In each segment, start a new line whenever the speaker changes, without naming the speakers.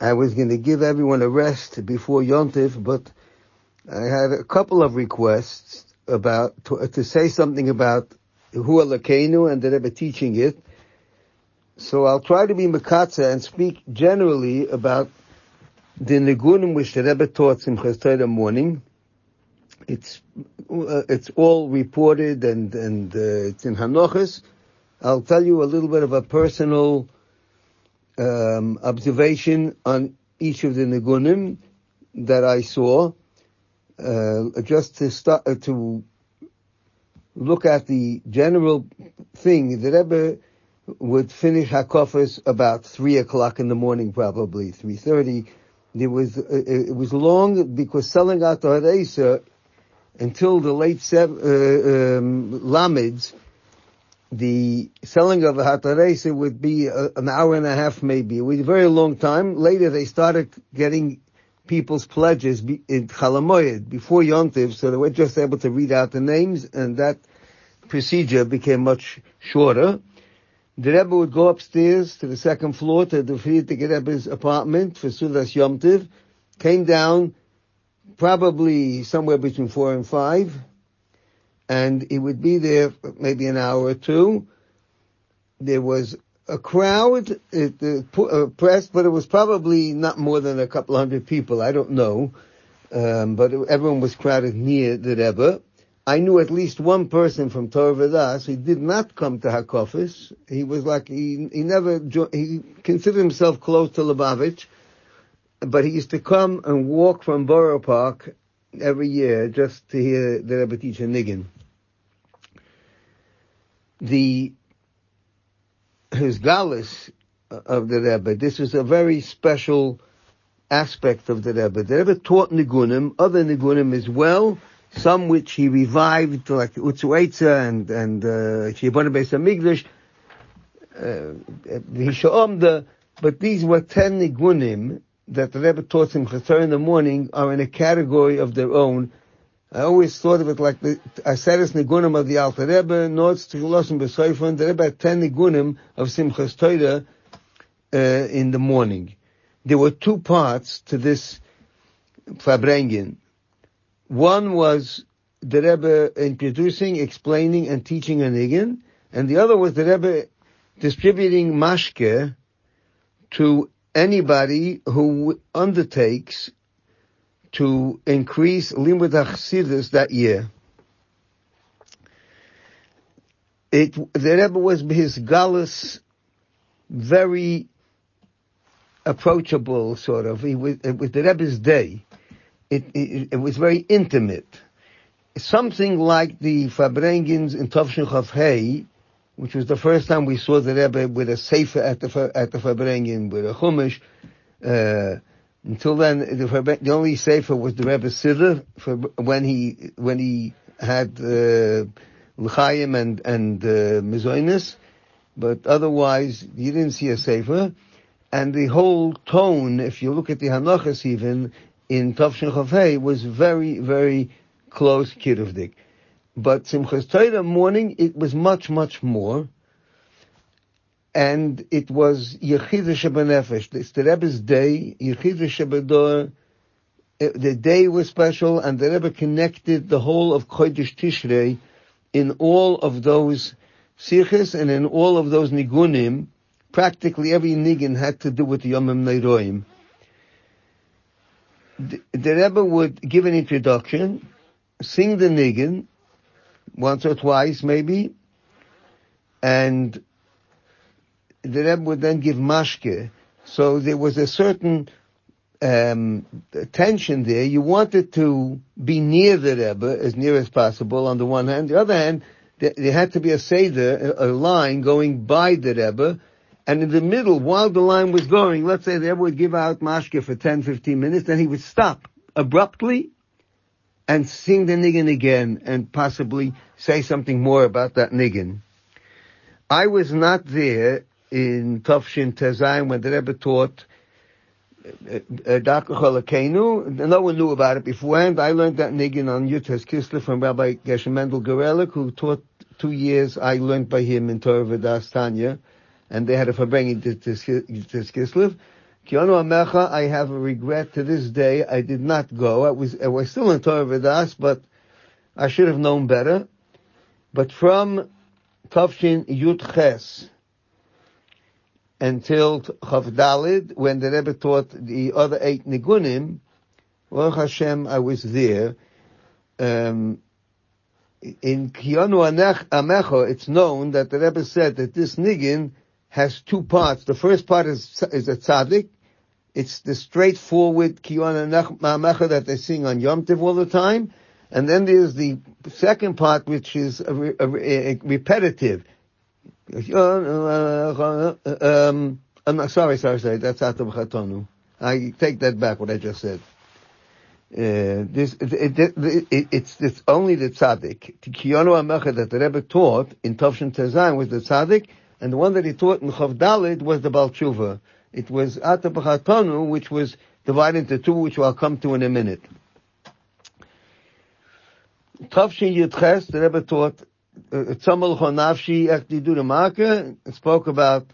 I was going to give everyone a rest before Yontif, but I had a couple of requests to say something about Hu Alakeinu and the Rebbe teaching it. So I'll try to be mekatze and speak generally about the Niggunim which the Rebbe taught Simchas Torah morning. It's all reported and it's in Hanochas. I'll tell you a little bit of a personal observation on each of the Niggunim that I saw, just to start to look at the general thing. The Rebbe would finish Hakofas about 3 o'clock in the morning, probably 3:30. It was long because selling out the Haresa until the late Lamids, the selling of a Hataresa would be an hour and a half maybe. It was a very long time. Later they started getting people's pledges in Chalamoyed before Yontiv, so they were just able to read out the names, and that procedure became much shorter. The Rebbe would go upstairs to the second floor to the Frierdiker Rebbe's apartment for Sudas Yomtiv, came down probably somewhere between 4 and 5, and he would be there for maybe an hour or two. There was a crowd, pressed, but it was probably not more than a couple hundred people, I don't know, but everyone was crowded near the Rebbe. I knew at least one person from Torah V'das who did not come to Hakofis. He was like, he considered himself close to Lubavitch, but he used to come and walk from Borough Park every year just to hear the Rebbe teach a Niggun. His galus of the Rebbe, this was a very special aspect of the Rebbe. The Rebbe taught Niggunim, other Niggunim as well, some which he revived, like Utzuetza and Shibona Beis HaMikdash, but these were 10 Niggunim that the Rebbe taught Simchas Torah in the morning are in a category of their own. I always thought of it like the Aseres Niggunim of the Alter Rebbe, Notes to Loshen B'Soifon. The Rebbe had 10 Niggunim of Simchas Torah in the morning. There were two parts to this Farbrengen. One was the Rebbe introducing, explaining, and teaching a Niggun, and the other was the Rebbe distributing mashke to anybody who undertakes to increase limud hachsidus that year. The Rebbe was his galus very approachable, sort of. It was the Rebbe's day. It was very intimate. Something like the Farbrengens in Tovshin Chav Hei, which was the first time we saw the Rebbe with a sefer at the Farbrengen, with a chumash. Until then, the only sefer was the Rebbe's siddur when he had l'chaim and mezoinus, but otherwise you didn't see a sefer. And the whole tone, if you look at the Hanochas even in Tovshin Chav Hei, was very, very close kiruvdik. But Simchas Torah morning, it was much, much more. And it was Yechida Shebanefesh. It's the Rebbe's day, Yechida Shebador. The day was special, and the Rebbe connected the whole of Kodesh Tishrei in all of those siches and in all of those nigunim. Practically every nigun had to do with the Yomim Neiroim. The Rebbe would give an introduction, sing the nigun, once or twice maybe, and the Rebbe would then give mashke. So there was a certain tension there. You wanted to be near the Rebbe, as near as possible on the one hand. The other hand, there had to be a seder, a line going by the Rebbe, and in the middle, while the line was going, let's say the Rebbe would give out mashke for 10, 15 minutes, then he would stop abruptly and sing the nigun again, and possibly say something more about that nigun. I was not there in Tafshin Tezayim when the Rebbe taught Darkei Cholokenu. No one knew about it beforehand. I learned that nigun on Yutes Kislev from Rabbi Geshem Mendel Gorelik, who taught 2 years. I learned by him in Torah V'das Tanya, and they had a Farbrengen to Kislev. Kionu Amecha, I have a regret to this day. I did not go. I was still in Torah V'das, but I should have known better. But from Tavshin Yud Ches until Chav Dalid, when the Rebbe taught the other 8 Niggunim, Baruch Hashem, I was there. In Kionu Amecha, it's known that the Rebbe said that this Niggin has 2 parts. The first part is a tzaddik. It's the straightforward Kionu Amecha that they sing on Yom Tov all the time. And then there's the second part, which is repetitive. Sorry, that's Atam Chatonu. I take that back, what I just said. It's only the tzaddik. The Kionu Amecha that the Rebbe taught in Tavshin Tezayin was the tzaddik, and the one that he taught in Chav Dalid was the Baal Tshuva. It was Atam Chatonu, which was divided into 2, which I'll come to in a minute. Tavshin Yud Ches, the Rebbe taught Tzamel Chonavshi Echdidu Marka, spoke about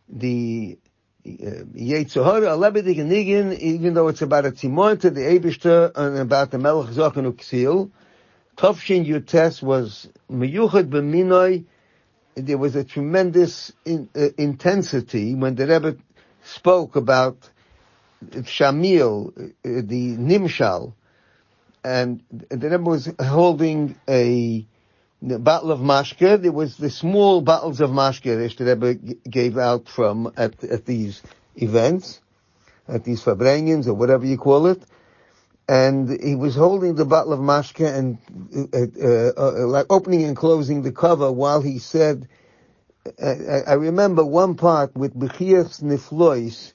the Yetzer Hara, a Lebedik and Nigin, even though it's about a Tzimon to the Eibishter and about the Melech Zochen Uksil. Tavshin Yud Ches was Meyuchad B'minoi. There was a tremendous intensity when the Rebbe spoke about Shamil, the Nimshal, and the Rebbe was holding a bottle of mashke. There was the small bottles of mashke that the Rebbe gave out from at these events, at these Farbrengens or whatever you call it. And he was holding the bottle of mashke and like opening and closing the cover while he said, I remember one part with B'chias Niflois,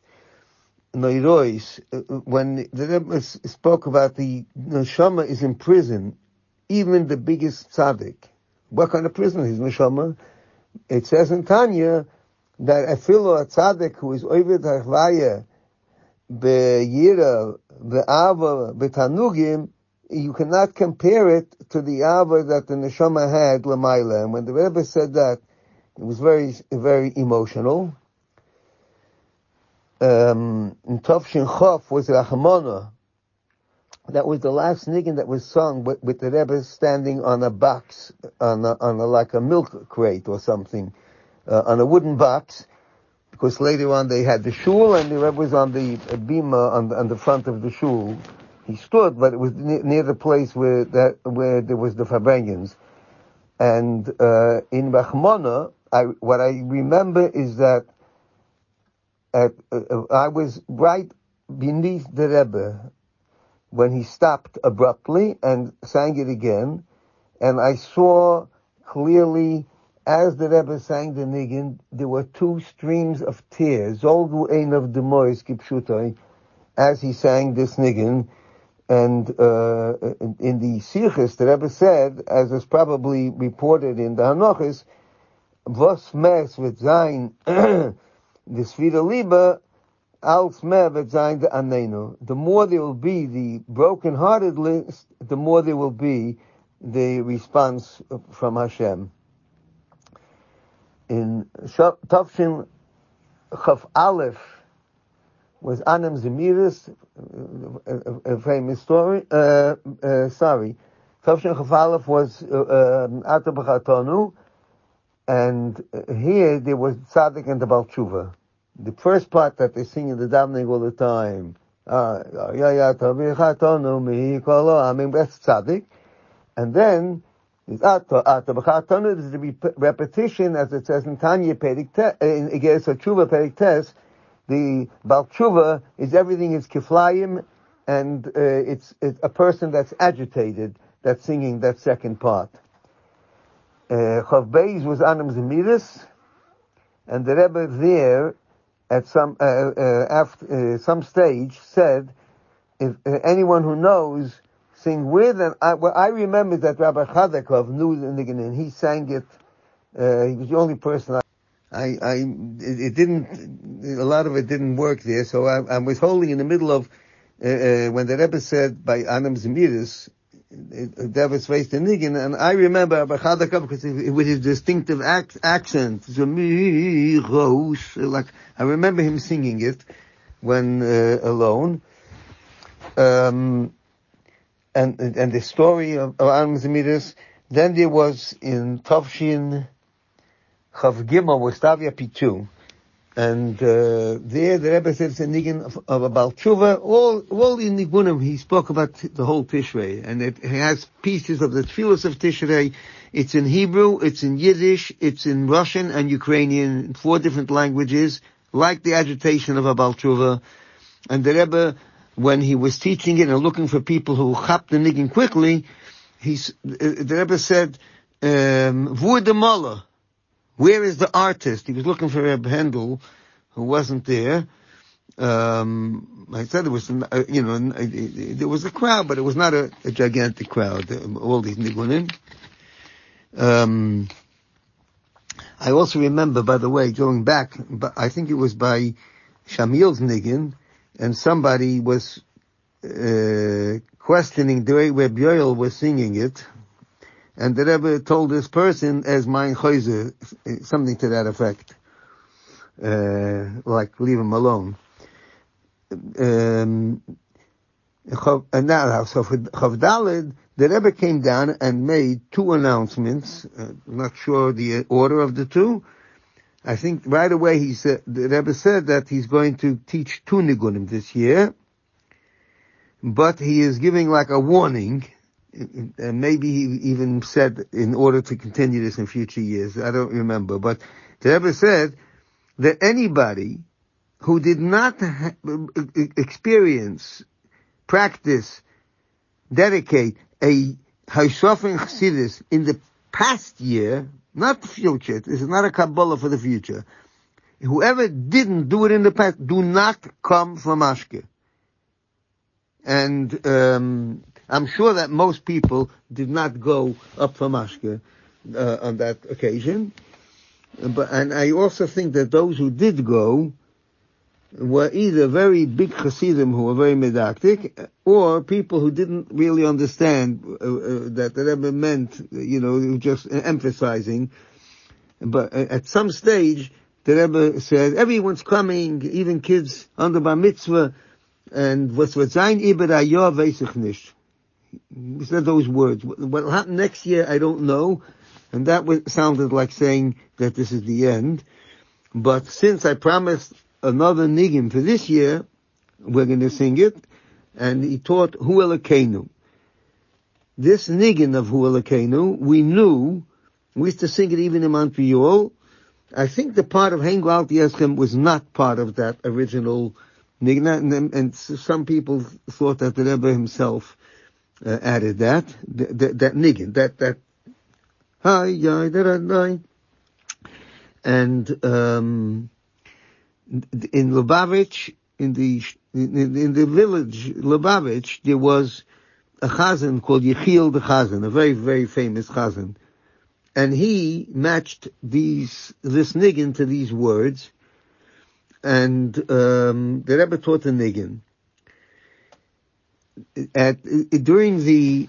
Noirois, when the Rebbe spoke about the neshama is in prison, even the biggest tzaddik. What kind of prison is neshama? It says in Tanya that a fellow tzaddik who is oived ha'chvaya be'yira, be'ava, be'tanugim, you cannot compare it to the ava that the neshama had l'mayla. And when the Rebbe said that, it was very, very emotional. In Tavshin Chof was Rachmana. That was the last niggin that was sung with the Rebbe standing on a box, on like a milk crate or something, on a wooden box, because later on they had the shul and the Rebbe was on the bima on the front of the shul. He stood, but it was near the place where there was the Farbrengens. And in Rachmana, what I remember is that I was right beneath the Rebbe when he stopped abruptly and sang it again, and I saw clearly as the Rebbe sang the niggin, there were 2 streams of tears, Zolgu ein of demois kipshutai, as he sang this niggin. And in the Simchas, the Rebbe said, as is probably reported in the Hanochis, Vos mes wird sein the Sfira Liba, als mehr wird sein the Anenu. The more there will be the broken-hearted list, the more there will be the response from Hashem. In Tavshin Chaf Aleph was Anem Zemiris, a famous story. Tavshin Chaf Aleph was Ata B'chatonu, and here there was Tzaddik and the Baal Tshuva. The first part that they sing in the davening all the time, I mean, that's Tzaddik. And then, there's there's the repetition, as it says in Tanya, in Igeres HaTshuva, Perik Tes, the Baal Tshuva is everything is kiflayim, and it's a person that's agitated, that's singing that second part. Chav Beis was Anem Zemiris, and the Rebbe there, at some some stage, said, if anyone who knows, sing with. And I remember that Rabbi Chadakov knew the Niggunim. He sang it. He was the only person. It didn't. A lot of it didn't work there. So I was holding in the middle of when the Rebbe said by Anem Zemiris, David's faced the Niggin, and I remember Rabbi Chadakov because with his distinctive accent, like I remember him singing it. when alone. And the story of Aram Zemiris. Then there was in Tavshin Chav Gimel was Stavia Pitu. And there the Rebbe said it's a niggin of a Baal Tshuva. All in Niggunim he spoke about the whole Tishrei, and it has pieces of the Tfilos of Tishrei. It's in Hebrew, it's in Yiddish, it's in Russian and Ukrainian, 4 different languages, like the agitation of a Baal Tshuva. And the Rebbe, when he was teaching it and looking for people who chap the niggin quickly, the Rebbe said, "Vur de Moller, where is the artist?" He was looking for Reb Hendel, who wasn't there. I said there was, there was a crowd, but it was not a gigantic crowd. All these nigunim. I also remember, by the way, going back, but I think it was by Shamil's niggin, and somebody was questioning the way Reb Yoel was singing it, and the Rebbe told this person as mein Chayzer, something to that effect, like leave him alone. And now, so for Chavdalid, the Rebbe came down and made 2 announcements. I'm not sure the order of the 2. I think right away the Rebbe said that he's going to teach 2 nigunim this year, but he is giving like a warning, and maybe he even said in order to continue this in future years. I don't remember, but the Rebbe said that anybody who did not experience, practice, dedicate a Haishofen Chassidus in the past year, not the future, this is not a Kabbalah for the future. Whoever didn't do it in the past, do not come from Ashke. And I'm sure that most people did not go up from Ashke on that occasion. And I also think that those who did go were either very big Hasidim who were very medactic, or people who didn't really understand that the Rebbe meant, just emphasizing. But at some stage, the Rebbe said, everyone's coming, even kids under Bar Mitzvah, and was zayin ibed ayah veisich nicht. He said those words. What will happen next year, I don't know. And that sounded like saying that this is the end. But since I promised another niggin for this year, we're going to sing it. And he taught Hu Elokeinu. This niggin of Hu Elokeinu, we used to sing it even in Montreal. I think the part of Hengu Al Yeschem was not part of that original niggin, and some people thought that the Rebbe himself added that niggin, that and in Lubavitch, in the village Lubavitch, there was a chazan called Yechiel the Chazan, a very, very famous chazan. And he matched this niggin to these words, and the Rebbe taught the niggin. During the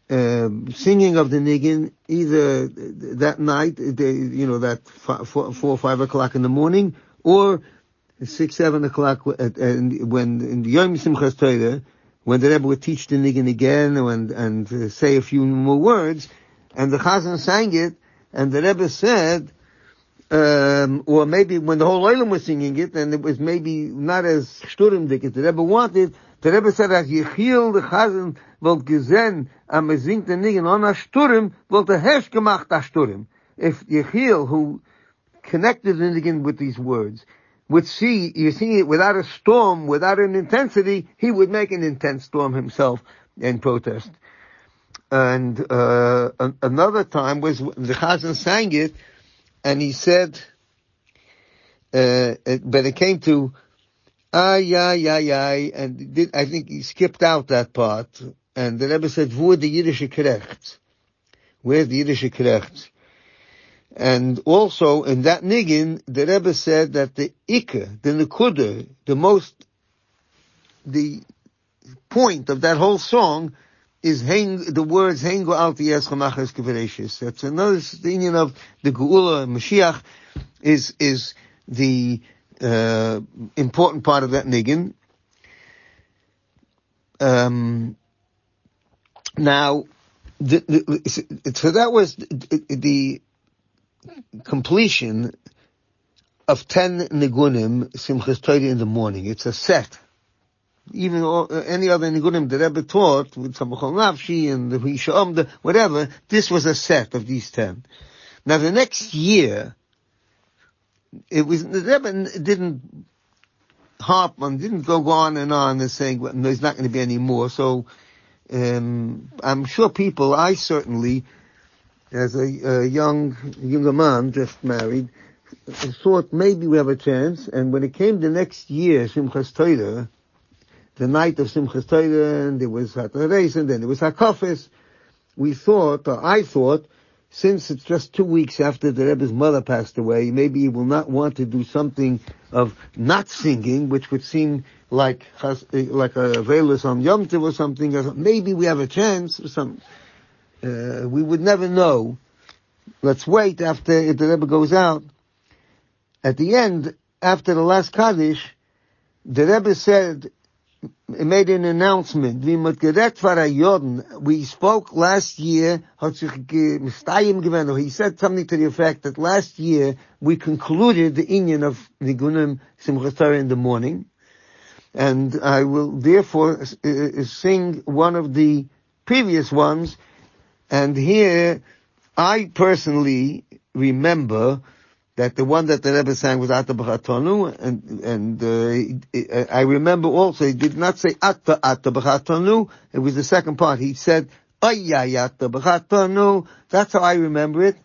singing of the niggin, either that night, that 4 or 5 o'clock in the morning, or 6, 7 o'clock, and when in the Yom Simchas Torah, when the Rebbe would teach the niggin again and say a few more words, and the Chazan sang it, and the Rebbe said, or maybe when the whole Olam was singing it, and it was maybe not as shturimdik as the Rebbe wanted, the Rebbe said, as Yechiel the Chazan wollt gesehen, am singt the niggin on a shturim, wollt hesh gemacht a shturim. If Yechiel, who connected the niggin with these words, would see, you're seeing it without a storm, without an intensity, he would make an intense storm himself in protest. And another time was the Chazan sang it, and he said, but it came to ay, and I think he skipped out that part, and the Rebbe said, wo the Yiddische Krechts? Where's the Yiddische Krechts? And also in that niggin, the Rebbe said that the Ikka, the Nekuda, the point of that whole song is the words Hengu Al Yeschem Achas Kevereshis. That's another union of the Geula Mashiach is the important part of that niggin. Now, so that was the completion of 10 Niggunim, Simchas Torah in the morning. It's a set. Even any other Niggunim that Rebbe taught, with Samachol Nafshi and the Hisha whatever, this was a set of these 10. Now the next year, the Rebbe didn't harp on, didn't go on and saying, well, there's not going to be any more. So, I'm sure people, I certainly, as a younger man, just married, thought maybe we have a chance. And when it came the next year, Simchas Torah, the night of Simchas Torah, and there was Hatareis, and then there was Hakafes, I thought, since it's just 2 weeks after the Rebbe's mother passed away, maybe he will not want to do something of not singing, which would seem like a Veilus on Yom Tov or something. Maybe we have a chance or something. We would never know. Let's wait after the Rebbe goes out. At the end, after the last Kaddish, the Rebbe said, made an announcement. We spoke last year, he said something to the effect that last year we concluded the inyan of Niggunim Simchas Torah in the morning, and I will therefore sing one of the previous ones, and here I personally remember that the one that the Rebbe sang was Ata B'chatonu, and I remember also, he did not say Ata B'chatonu, it was the second part. He said, Ayay Ata B'chatonu. That's how I remember it.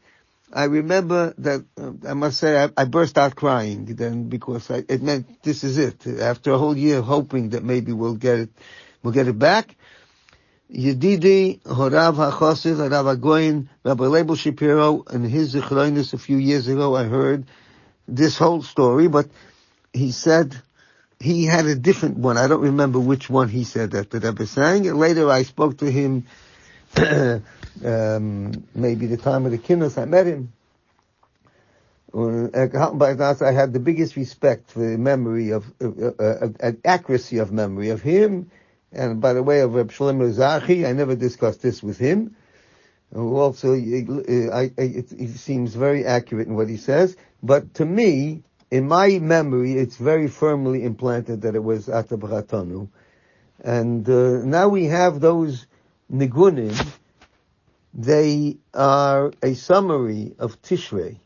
I remember that, I must say, I burst out crying then, because it meant this is it. After a whole year hoping that maybe we'll get it back. Yedidi, Horav HaChosir, Rav Agoyin, Rabbi Leibel Shapiro, and his Zichroinus a few years ago, I heard this whole story, but he said he had a different one. I don't remember which one he said that the Rebbe sang. Later I spoke to him, maybe the time of the Kinnos, I met him. I had the biggest respect for the memory of, accuracy of memory of him. And by the way, of Rabbi Shmuel Lew, I never discussed this with him. Who also, it seems very accurate in what he says. But to me, in my memory, it's very firmly implanted that it was Ata B'chatonu. And now we have those Niggunim. They are a summary of Tishrei.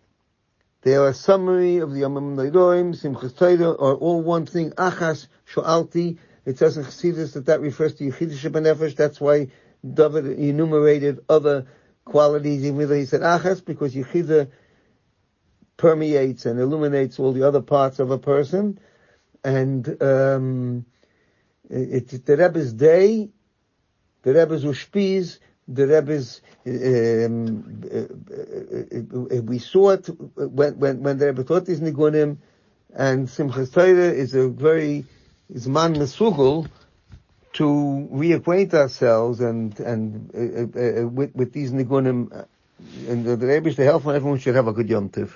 They are a summary of the Yomim Noidoim, Simchas Torah, are all one thing. Achas Sho'alti. It says in Chassidus that refers to Yechidah Shebanefesh. That's why David enumerated other qualities, even though he said Achas, because Yechidah permeates and illuminates all the other parts of a person. And it's the Rebbe's day, the Rebbe's Ushpiz, the Rebbe's, we saw it when the Rebbe taught these Niggunim, and Simchas Torah is man mesugel to reacquaint ourselves and with these Niggunim, and the Rebbe, the health, and everyone should have a good Yom Tov.